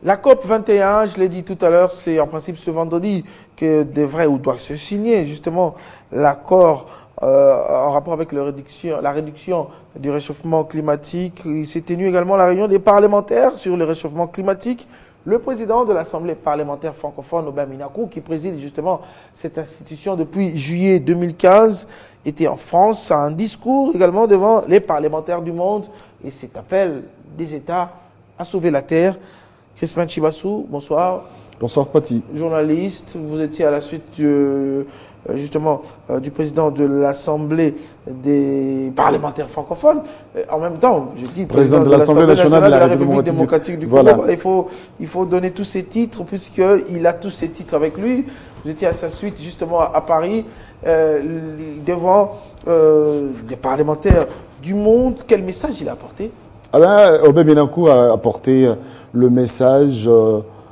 La COP 21, je l'ai dit tout à l'heure, c'est en principe ce vendredi que devrait ou doit se signer justement l'accord en rapport avec la réduction du réchauffement climatique. Il s'est tenu également la réunion des parlementaires sur le réchauffement climatique. Le président de l'Assemblée parlementaire francophone, Aubin Minakou, qui préside justement cette institution depuis juillet 2015, était en France à un discours également devant les parlementaires du monde et cet appel des États à sauver la Terre. Crispin Chibassou, bonsoir. Bonsoir Pati. Journaliste, vous étiez à la suite du président de l'Assemblée des parlementaires francophones. En même temps, je dis président de l'Assemblée nationale de la République démocratique du Congo. Voilà. Il faut donner tous ses titres puisqu'il a tous ses titres avec lui. Vous étiez à sa suite justement à Paris devant des parlementaires du monde. Quel message il a apporté? Aubin Minakou a apporté le message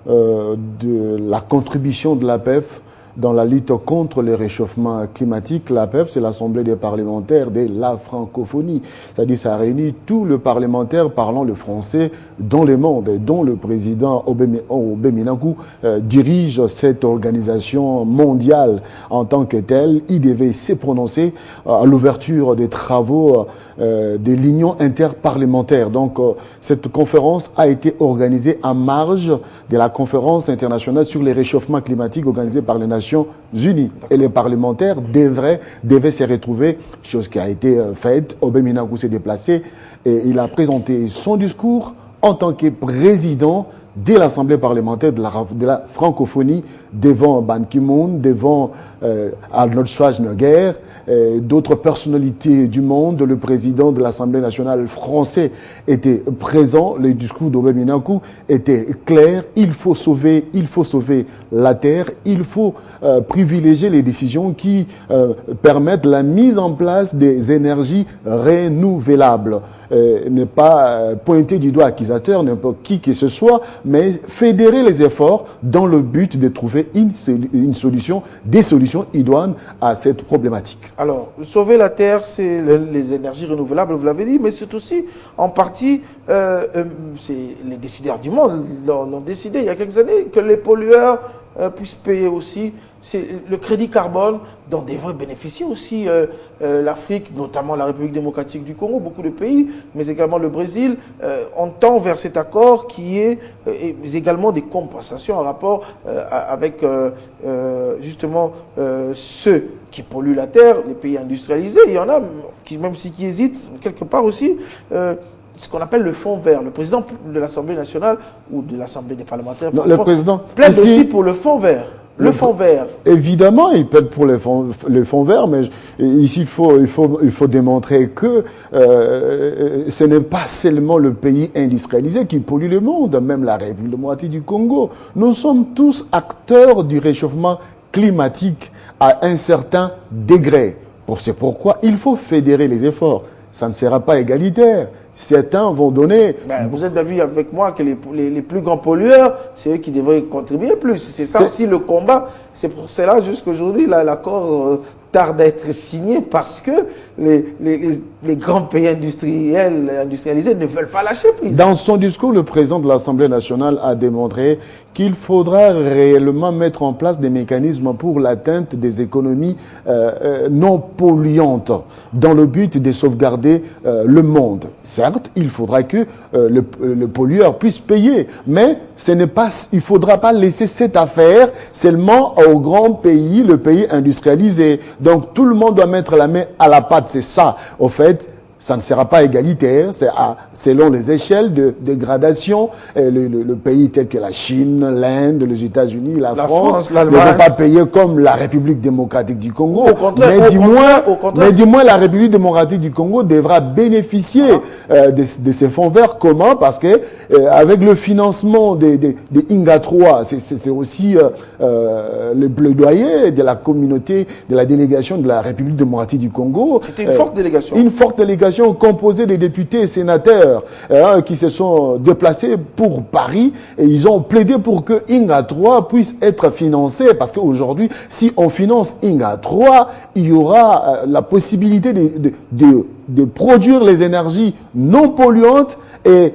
de la contribution de l'APEF dans la lutte contre le réchauffement climatique. L'APEF, c'est l'Assemblée des parlementaires de la francophonie. C'est-à-dire ça réunit tous les parlementaires parlant le français dans le monde, dont le président Aubin Minakou dirige cette organisation mondiale en tant que telle. Il devait se prononcer à l'ouverture des travaux de l'Union interparlementaire. Donc, cette conférence a été organisée en marge de la conférence internationale sur les réchauffements climatiques organisée par les Nations Unies. Et les parlementaires devaient se retrouver, chose qui a été faite. Aubin Minakou s'est déplacé et il a présenté son discours en tant que président de l'Assemblée parlementaire de la francophonie devant Ban Ki-moon, devant Arnold Schwarzenegger, d'autres personnalités du monde. Le président de l'Assemblée nationale français était présent. Le discours d'Aubin Minakou était clair. Il faut sauver la Terre. Il faut privilégier les décisions qui permettent la mise en place des énergies renouvelables. Ne pas pointer du doigt accusateur n'importe qui que ce soit, mais fédérer les efforts dans le but de trouver des solutions idoines à cette problématique. Alors, sauver la Terre, c'est les énergies renouvelables, vous l'avez dit, mais c'est aussi en partie, c'est les décideurs du monde l'ont décidé il y a quelques années, que les pollueurs puissent payer aussi le crédit carbone dont devrait bénéficier aussi l'Afrique, notamment la République démocratique du Congo, beaucoup de pays, mais également le Brésil. On tend vers cet accord qui est également des compensations en rapport avec justement ceux qui polluent la terre, les pays industrialisés. Il y en a qui, même qui hésitent quelque part aussi, ce qu'on appelle le fonds vert. Le président de l'Assemblée nationale ou de l'Assemblée des parlementaires plaide aussi pour le fonds vert. Le fonds vert. Évidemment, il plaide pour le fonds vert, mais ici, il faut démontrer que ce n'est pas seulement le pays industrialisé qui pollue le monde, même la République démocratique du Congo. Nous sommes tous acteurs du réchauffement climatique à un certain degré. C'est pourquoi il faut fédérer les efforts. Ça ne sera pas égalitaire. Certains vont donner... vous êtes d'avis avec moi que les plus grands pollueurs, c'est eux qui devraient contribuer plus. C'est ça aussi le combat. C'est pour cela jusqu'aujourd'hui, l'accord tarde à être signé parce que les grands pays industrialisés ne veulent pas lâcher prise. Dans son discours, le président de l'Assemblée nationale a démontré qu'il faudra réellement mettre en place des mécanismes pour l'atteinte des économies non polluantes dans le but de sauvegarder le monde. Certes, il faudra que le pollueur puisse payer, mais il ne faudra pas laisser cette affaire seulement aux grands pays, le pays industrialisé. Donc tout le monde doit mettre la main à la pâte, c'est ça. Au fait, ça ne sera pas égalitaire, c'est selon les échelles de gradation. Le pays tel que la Chine, l'Inde, les États-Unis, la France ne vont pas payer comme la République démocratique du Congo. Au contraire, mais du moins, la République démocratique du Congo devra bénéficier de ces fonds verts. Comment? Parce que avec le financement des INGA 3, c'est aussi le plaidoyer de la communauté, de la délégation de la République démocratique du Congo. C'était une forte délégation. Une forte délégation composée des députés et sénateurs qui se sont déplacés pour Paris et ils ont plaidé pour que INGA 3 puisse être financé parce qu'aujourd'hui, si on finance INGA 3, il y aura la possibilité de produire les énergies non polluantes et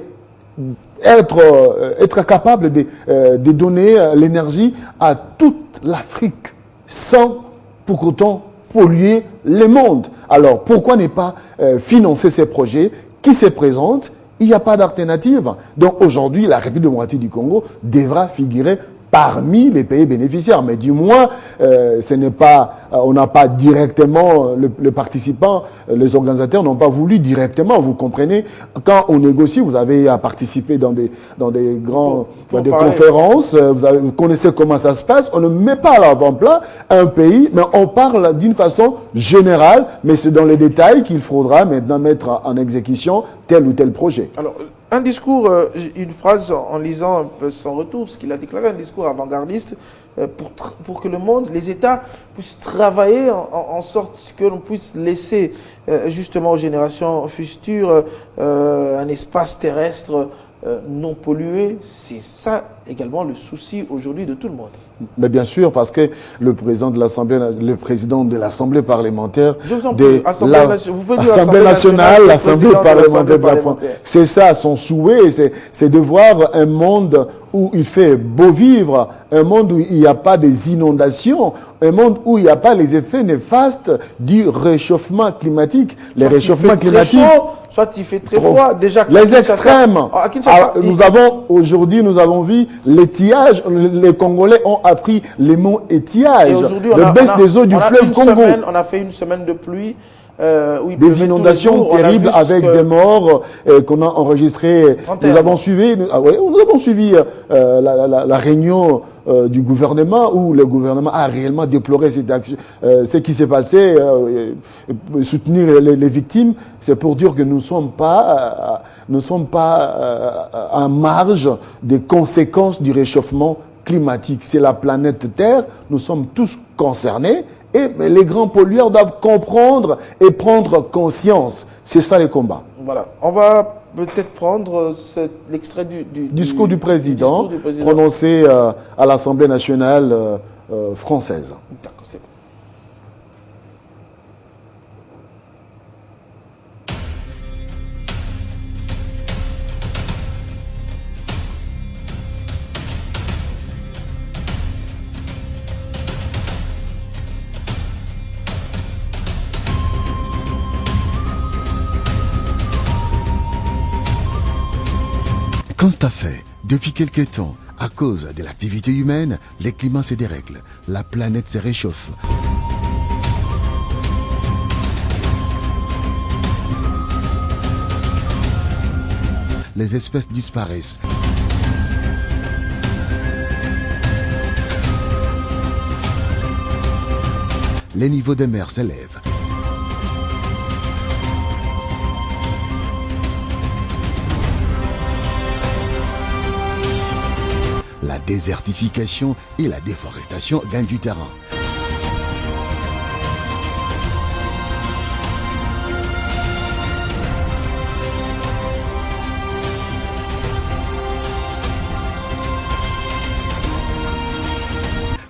être capable de donner l'énergie à toute l'Afrique sans pour autant polluer le monde. Alors, pourquoi ne pas financer ces projets qui se présentent? Il n'y a pas d'alternative. Donc, aujourd'hui, la République démocratique du Congo devra figurer parmi les pays bénéficiaires. Mais du moins, on n'a pas directement, les participants, les organisateurs n'ont pas voulu directement, vous comprenez. Quand on négocie, vous avez à participer dans des grands, dans des conférences, vous connaissez comment ça se passe. On ne met pas à l'avant-plan un pays, mais on parle d'une façon générale, mais c'est dans les détails qu'il faudra maintenant mettre en exécution tel ou tel projet. Alors, un discours, une phrase en lisant un peu son retour, ce qu'il a déclaré, un discours avant-gardiste pour que le monde, les États puissent travailler en sorte que l'on puisse laisser justement aux générations futures un espace terrestre non pollué. C'est ça également le souci aujourd'hui de tout le monde. Mais bien sûr, parce que le président de l'Assemblée parlementaire, l'Assemblée nationale, l'Assemblée parlementaire de la France, c'est ça son souhait, c'est de voir un monde où il fait beau vivre, un monde où il n'y a pas des inondations, un monde où il n'y a pas les effets néfastes du réchauffement climatique. Les réchauffements climatiques, soit il fait très froid, déjà. Les extrêmes. Aujourd'hui, nous avons vu l'étiage. Les Congolais ont appris les mots étiage. La baisse des eaux du fleuve Congo. On a fait une semaine de pluie. Des inondations terribles avec des morts qu'on a enregistrées. Nous avons suivi la réunion du gouvernement où le gouvernement a réellement déploré cette action. Ce qui s'est passé, soutenir les victimes, c'est pour dire que nous ne sommes pas en marge des conséquences du réchauffement climatique. C'est la planète Terre, nous sommes tous concernés. Et les grands pollueurs doivent comprendre et prendre conscience. C'est ça les combats. Voilà. On va peut-être prendre l'extrait du discours du président prononcé à l'Assemblée nationale française. D'accord, c'est bon. Constat fait, depuis quelque temps, à cause de l'activité humaine, les climats se dérèglent, la planète se réchauffe. Les espèces disparaissent. Les niveaux des mers s'élèvent. La désertification et la déforestation gagnent du terrain.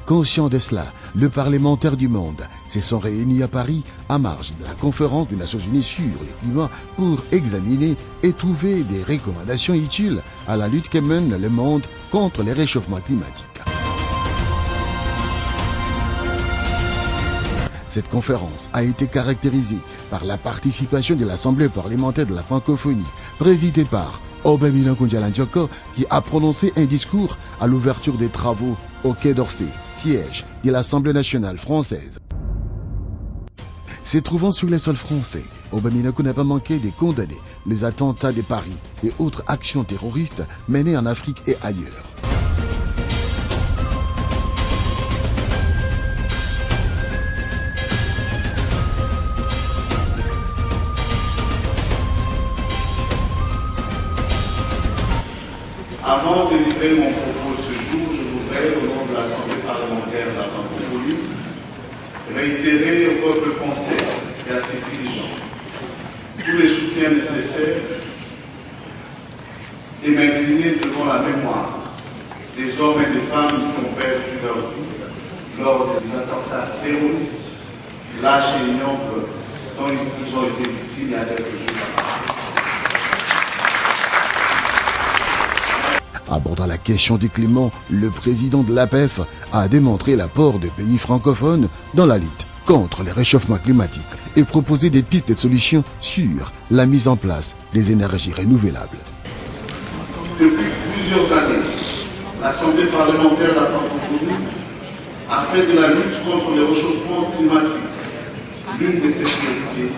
Conscient de cela, le parlementaire du monde se sont réunis à Paris à marge de la conférence des Nations Unies sur le climat pour examiner et trouver des recommandations utiles à la lutte que mène le monde contre les réchauffements climatiques. Cette conférence a été caractérisée par la participation de l'Assemblée parlementaire de la francophonie, présidée par Obemina Nkundiala Njooko, qui a prononcé un discours à l'ouverture des travaux au Quai d'Orsay, siège de l'Assemblée nationale française. Se trouvant sur les sols français, Obemina n'a pas manqué de condamner les attentats de Paris et autres actions terroristes menées en Afrique et ailleurs. Avant de livrer mon propos de ce jour, je voudrais, au nom de l'Assemblée parlementaire de la francophonie, réitérer au peuple français et à ses dirigeants tous les soutiens nécessaires et m'incliner devant la mémoire des hommes et des femmes qui ont perdu leur vie lors des attentats terroristes, lâches et ignobles dont ils ont été victimes il y a quelques jours. Abordant la question du climat, le président de l'APEF a démontré l'apport des pays francophones dans la lutte contre les réchauffements climatiques et proposé des pistes de solutions sur la mise en place des énergies renouvelables. Depuis plusieurs années, l'Assemblée parlementaire de la francophonie a fait de la lutte contre le réchauffement climatique l'une de ses priorités.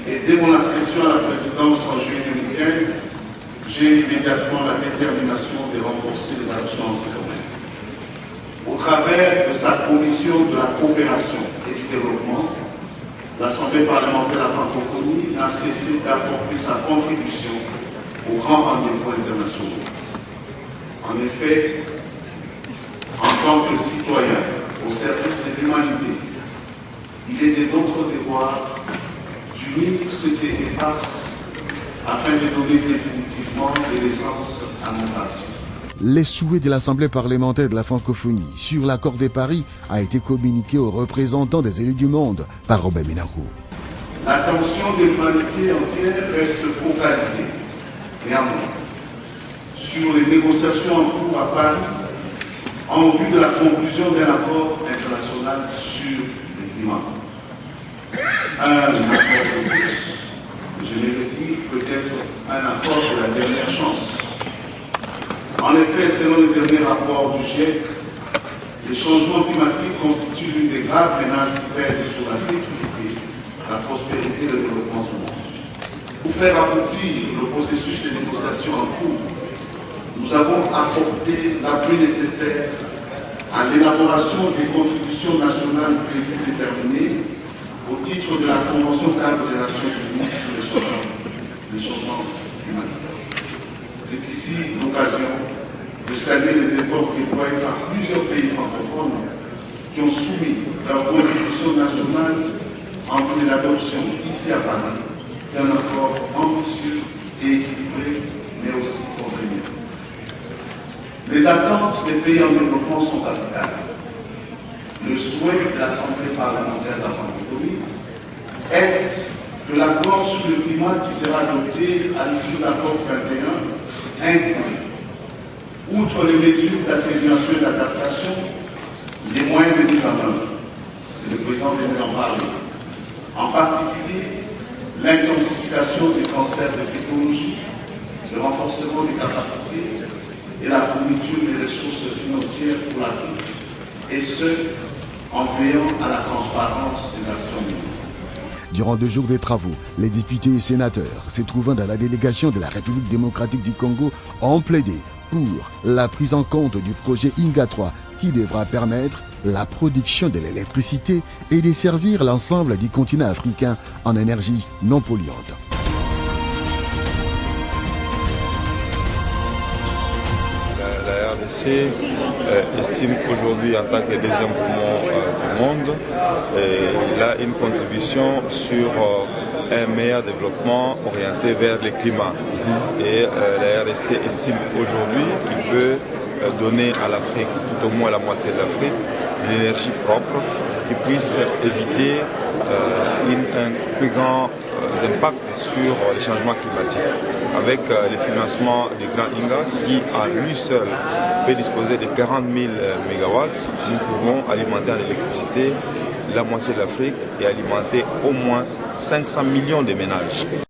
Et dès mon accession à la présidence en juillet 2015, j'ai immédiatement la détermination de renforcer les actions en ce domaine. Au travers de sa commission de la coopération et du développement, l'Assemblée parlementaire de la francophonie n'a cessé d'apporter sa contribution aux grands rendez-vous internationaux. En effet, en tant que citoyen au service de l'humanité, il est de notre devoir d'unir ce qui est éparse afin de donner définitivement de l'essence à notre action. Les souhaits de l'Assemblée parlementaire de la francophonie sur l'accord de Paris a été communiqué aux représentants des élus du monde par Robert Minakou. L'attention de l'humanité entière reste focalisée, néanmoins, sur les négociations en cours à Paris en vue de la conclusion d'un accord international sur le climat. Un accord de plus, je vais dire peut-être un accord de la dernière chance. En effet, selon le dernier rapport du GIEC, les changements climatiques constituent l'une des graves menaces qui pèsent sur la sécurité, la prospérité et le développement du monde. Pour faire aboutir le processus de négociation en cours, nous avons apporté l'appui nécessaire à l'élaboration des contributions nationales prévues déterminées au titre de la Convention cadre des Nations Unies sur les changements climatiques. C'est ici l'occasion de saluer les efforts déployés par plusieurs pays francophones qui ont soumis leur contribution nationale en vue de l'adoption ici à Paris d'un accord ambitieux et équilibré, mais aussi contraignant. Les attentes des pays en développement sont capitales. Le souhait de l'Assemblée parlementaire de la francophonie est que l'accord sur le climat qui sera adopté à l'issue de l'accord 21 inclut, outre les mesures d'atténuation et d'adaptation, les moyens de mise en œuvre. Le président vient d'en parler. En particulier, l'intensification des transferts de technologies, le renforcement des capacités et la fourniture des ressources financières pour l'Afrique, et ce, en veillant à la transparence des actions menées. Durant 2 jours de travaux, les députés et sénateurs se trouvant dans la délégation de la République démocratique du Congo ont plaidé pour la prise en compte du projet Inga 3 qui devra permettre la production de l'électricité et desservir l'ensemble du continent africain en énergie non polluante. La RDC estime aujourd'hui en tant que deuxième poumon du monde, il a une contribution sur un meilleur développement orienté vers le climat. Et la RDC estime aujourd'hui qu'il peut donner à l'Afrique, tout au moins la moitié de l'Afrique, de l'énergie propre qui puisse éviter un plus grand impact sur les changements climatiques. Avec le financement du Grand Inga qui, à lui seul, peut disposer de 40 000 MW, nous pouvons alimenter en électricité la moitié de l'Afrique et alimenter au moins 500 millions de ménages.